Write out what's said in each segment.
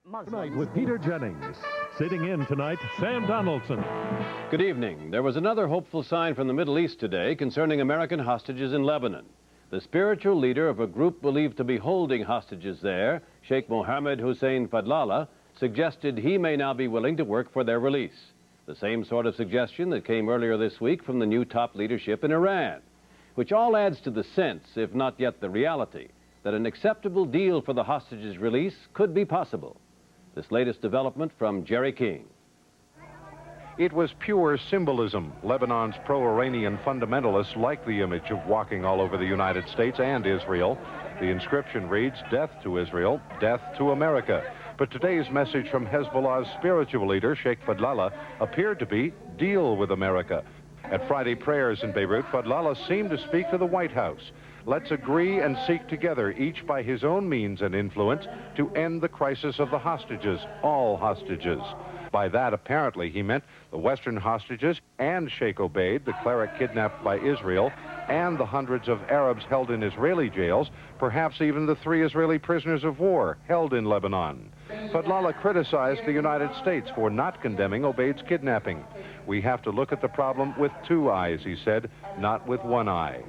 Tonight with Peter Jennings. Sitting in tonight, Sam Donaldson. Good evening. There was another hopeful sign from the Middle East today concerning American hostages in Lebanon. The spiritual leader of a group believed to be holding hostages there, Sheikh Mohammed Hussein Fadlallah, suggested he may now be willing to work for their release. The same sort of suggestion that came earlier this week from the new top leadership in Iran, which all adds to the sense, if not yet the reality, that an acceptable deal for the hostages' release could be possible. This latest development from Jerry King. It was pure symbolism. Lebanon's pro-Iranian fundamentalists like the image of walking all over the United States and Israel. The inscription reads, "Death to Israel, death to America." But today's message from Hezbollah's spiritual leader, Sheikh Fadlallah, appeared to be, deal with America. At Friday prayers in Beirut, Fadlallah seemed to speak to the White House. Let's agree and seek together, each by his own means and influence, to end the crisis of the hostages, all hostages. By that, apparently, he meant the Western hostages and Sheikh Obaid, the cleric kidnapped by Israel, and the hundreds of Arabs held in Israeli jails, perhaps even the 3 Israeli prisoners of war held in Lebanon. Fadlallah criticized the United States for not condemning Obaid's kidnapping. We have to look at the problem with 2 eyes, he said, not with 1 eye.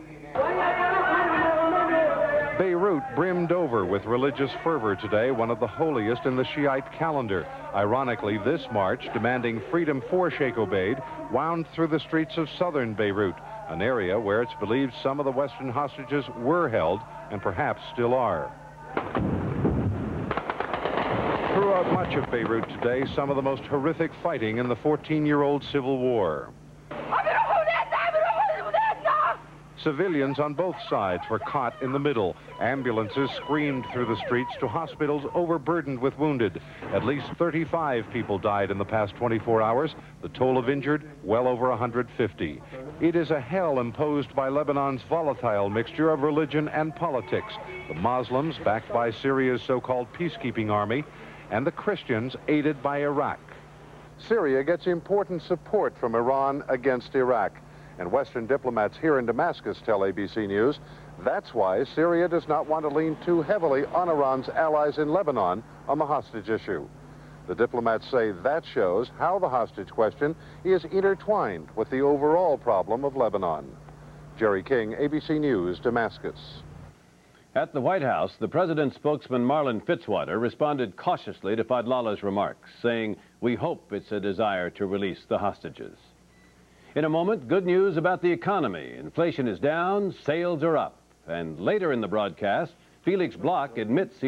Beirut brimmed over with religious fervor today, one of the holiest in the Shiite calendar. Ironically, this march, demanding freedom for Sheikh Obaid, wound through the streets of southern Beirut, an area where it's believed some of the Western hostages were held and perhaps still are. Throughout much of Beirut today, some of the most horrific fighting in the 14-year-old civil war. Civilians on both sides were caught in the middle. Ambulances screamed through the streets to hospitals overburdened with wounded. At least 35 people died in the past 24 hours. The toll of injured, well over 150. It is a hell imposed by Lebanon's volatile mixture of religion and politics. The Muslims, backed by Syria's so-called peacekeeping army, and the Christians, aided by Iraq. Syria gets important support from Iran against Iraq. And Western diplomats here in Damascus tell ABC News that's why Syria does not want to lean too heavily on Iran's allies in Lebanon on the hostage issue. The diplomats say that shows how the hostage question is intertwined with the overall problem of Lebanon. Jerry King, ABC News, Damascus. At the White House, the president's spokesman Marlin Fitzwater responded cautiously to Fadlallah's remarks, saying, "We hope it's a desire to release the hostages." In a moment, good news about the economy. Inflation is down, sales are up. And later in the broadcast, Felix Bloch admits he